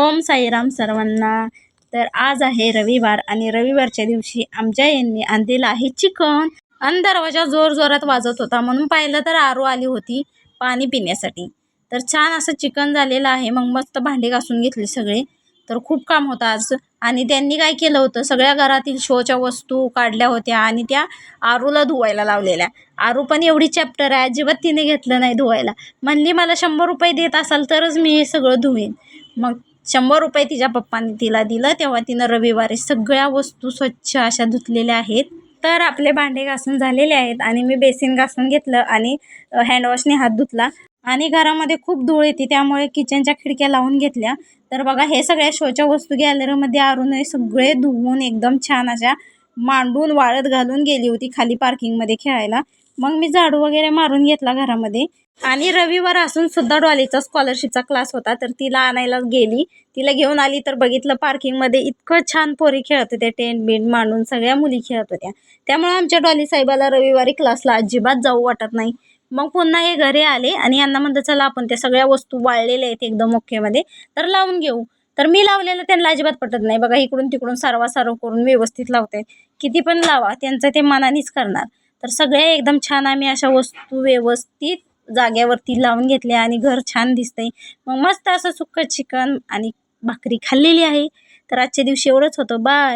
ओम साईराम सर्वांना. तर आज आहे रविवार आणि रविवारच्या दिवशी आमच्या यांनी आणलेलं आहे चिकन. आणि दरवाजा जोर जोरात वाजत होता म्हणून पाहिलं तर आरू आली होती पाणी पिण्यासाठी. तर छान असं चिकन झालेलं आहे. मग मस्त भांडे घासून घेतले सगळे. तर खूप काम होतं आज. आणि त्यांनी काय केलं होतं, सगळ्या घरातील शोच्या वस्तू काढल्या होत्या आणि त्या आरूला धुवायला लावलेल्या. आरू पण एवढी चॅप्टर आहे, अजिबात तिने घेतलं नाही धुवायला. म्हणली मला 100 रुपये देत असाल तरच मी हे सगळं धुवेन. मग 100 रुपये तिच्या पप्पांनी तिला दिलं. तेव्हा तिनं रविवारी सगळ्या वस्तू स्वच्छ अशा धुतलेल्या आहेत. तर आपले भांडे घासून झालेले आहेत आणि मी बेसिन घासून घेतलं आणि हँडवॉशने हात धुतला. आणि घरामध्ये खूप धूळ येते त्यामुळे किचनच्या खिडक्या लावून घेतल्या. तर बघा, हे सगळ्या शोच्या वस्तू गॅलरीमध्ये आरून सगळे धुवून एकदम छान अशा मांडून वाळत घालून गेली होती खाली पार्किंगमध्ये खेळायला. मग मी झाडू वगैरे मारून घेतला घरामध्ये. आणि रविवार असून सुद्धा डॉलीचा स्कॉलरशिपचा क्लास होता, तर तिला आणायला गेली. तिला घेऊन आली तर बघितलं पार्किंगमध्ये इतकं छान पोरी खेळत होत्या, टेंट बिंट मांडून सगळ्या मुली खेळत होत्या. त्यामुळे आमच्या डॉली साहेबाला रविवारी क्लासला अजिबात जाऊ वाटत नाही. मग पुन्हा हे घरी आले आणि यांना म्हणतं चला आपण त्या सगळ्या वस्तू वाळलेल्या आहेत एकदम ओकेमध्ये, तर लावून घेऊ. तर मी लावलेलं त्यांना अजिबात पटत नाही. बघा, इकडून तिकडून सारवासारव करून व्यवस्थित लावतायत. किती पण लावा, त्यांचं ते मनानेच करणार. तर सगळ्या एकदम छान आम्ही अशा वस्तू व्यवस्थित जाग्यावरती लावून घेतल्या आणि घर छान दिसतंय. मग मस्त असं सुक्कं चिकन आणि भाकरी खाल्लेली आहे. तर आजच्या दिवशी एवढंच होतं. बाय.